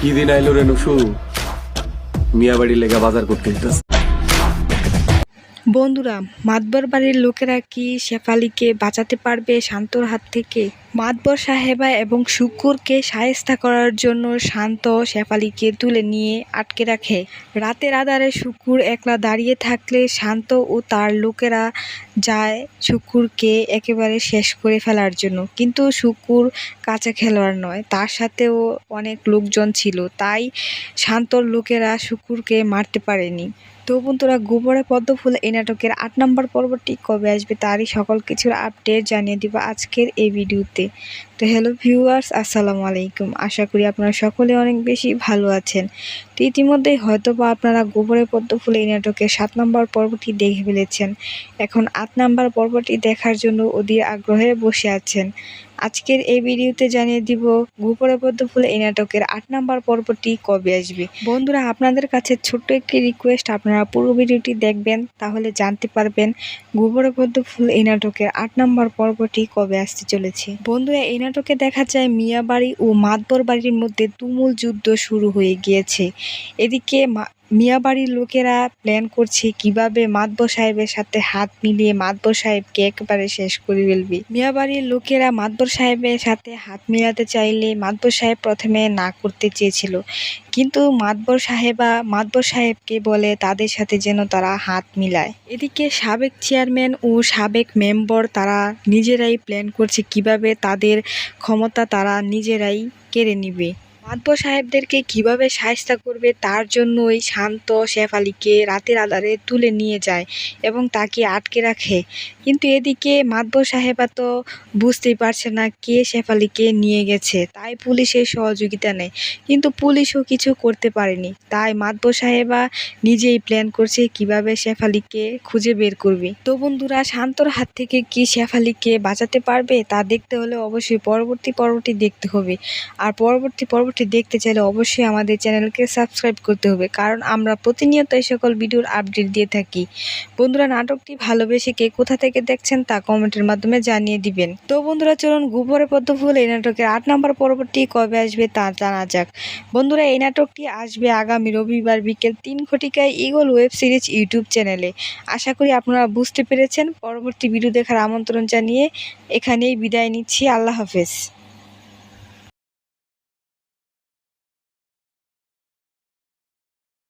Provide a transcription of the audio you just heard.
কি দিন আইলো রে নুসু, মিয়া বাড়ির লেগা বাজার করতে হইতাছে। বন্ধুরা, মাতবর বাড়ির লোকেরা কি শেফালিকে বাঁচাতে পারবে শান্তর হাত থেকে? মাতবর সাহেবা এবং শুকুরকে শায়েস্তা করার জন্য শান্ত শেফালিকে তুলে নিয়ে আটকে রাখে। রাতের আধারে শুকুর একলা দাঁড়িয়ে থাকলে শান্ত ও তার লোকেরা যায় শুকুরকে একেবারে শেষ করে ফেলার জন্য। কিন্তু শুকুর কাঁচা খেলোয়াড় নয়, তার সাথেও অনেক লোকজন ছিল, তাই শান্তর লোকেরা শুকুরকে মারতে পারেনি। তো বন্ধুরা, গোবরে পদ্মফুল এই নাটকের ৮ নম্বর পর্বটি কবে আসবে তারই সকল কিছুর আপডেট জানিয়ে দিব আজকের এই ভিডিওতে। তো হ্যালো ভিউয়ার্স, আসসালামু আলাইকুম। আশা করি আপনারা সকলে অনেক বেশি ভালো আছেন। তো ইতিমধ্যেই হয়তো বা আপনারা গোবরে পদ্মফুল এই নাটকের ৭ নম্বর পর্বটি দেখে ফেলেছেন। এখন ৮ নম্বর পর্বটি দেখার জন্য অধীর আগ্রহে বসে আছেন। আজকের এই ভিডিওতে জানিয়ে দিব গোবরে পদ্মফুল এই নাটকের ৮ নম্বর পর্বটি কবে আসবে। বন্ধুরা, আপনাদের কাছে ছোট্ট একটি রিকোয়েস্ট, আপনারা পুরো ভিডিওটি দেখবেন, তাহলে জানতে পারবেন গোবরে পদ্মফুল এই নাটকের ৮ নম্বর পর্বটি কবে আসতে চলেছে। বন্ধুরা, এই নাটকে দেখা যায় মিয়াবাড়ি ও মাতবর বাড়ির মধ্যে তুমুল যুদ্ধ শুরু হয়ে গিয়েছে। এদিকে মিয়াবাড়ির লোকেরা প্ল্যান করছে কিভাবে মাতবর সাহেবের সাথে হাত মিলিয়ে মাতবর সাহেবকে একেবারে শেষ করে ফেলবে। মিয়াবাড়ির লোকেরা মাতবর সাহেবের সাথে হাত মিলাতে চাইলে মাতবর সাহেব প্রথমে না করতে চেয়েছিল, কিন্তু মাতবর সাহেবকে বলে তাদের সাথে যেন তারা হাত মিলায়। এদিকে সাবেক চেয়ারম্যান ও সাবেক মেম্বার তারা নিজেরাই প্ল্যান করছে কিভাবে তাদের ক্ষমতা তারা নিজেরাই কেড়ে নিবে। মাতবর সাহেবদেরকে কিভাবে শায়েস্তা করবে তার জন্যই শান্ত শেফালিকে রাতের আধারে তুলে নিয়ে যায় এবং তাকে আটকে রাখে। কিন্তু এদিকে মাতবর সাহেবা তো বুঝতেই পারছে না কে শেফালিকে নিয়ে গেছে, তাই পুলিশের সহযোগিতা নেয়, কিন্তু পুলিশও কিছু করতে পারেনি। তাই মাতবর সাহেবা নিজেই প্ল্যান করছে কিভাবে শেফালিকে খুঁজে বের করবে। তো বন্ধুরা, শান্তর হাত থেকে কি শেফালিকে বাঁচাতে পারবে তা দেখতে হলে অবশ্যই পরবর্তী দেখতে হবে। আর পরবর্তী দেখতে চাইলে অবশ্যই আমাদের চ্যানেলকে সাবস্ক্রাইব করতে হবে, কারণ আমরা প্রতিনিয়ত এই সকল ভিডিওর আপডেট দিয়ে থাকি। বন্ধুরা, নাটকটি ভালোবেসে কে কোথা থেকে দেখছেন তা কমেন্টের মাধ্যমে জানিয়ে দিবেন। তো বন্ধুরা, চলুন গোবরে পদ্মফুল এই নাটকের ৮ নম্বর পর্বটি কবে আসবে তা জানা যাক। বন্ধুরা, এই নাটকটি আসবে আগামী রবিবার বিকেল ৩ ঘটিকায় ঈগল ওয়েব সিরিজ ইউটিউব চ্যানেলে। আশা করি আপনারা বুঝতে পেরেছেন। পরবর্তী ভিডিও দেখার আমন্ত্রণ জানিয়ে এখানেই বিদায় নিচ্ছি। আল্লাহ হাফেজ।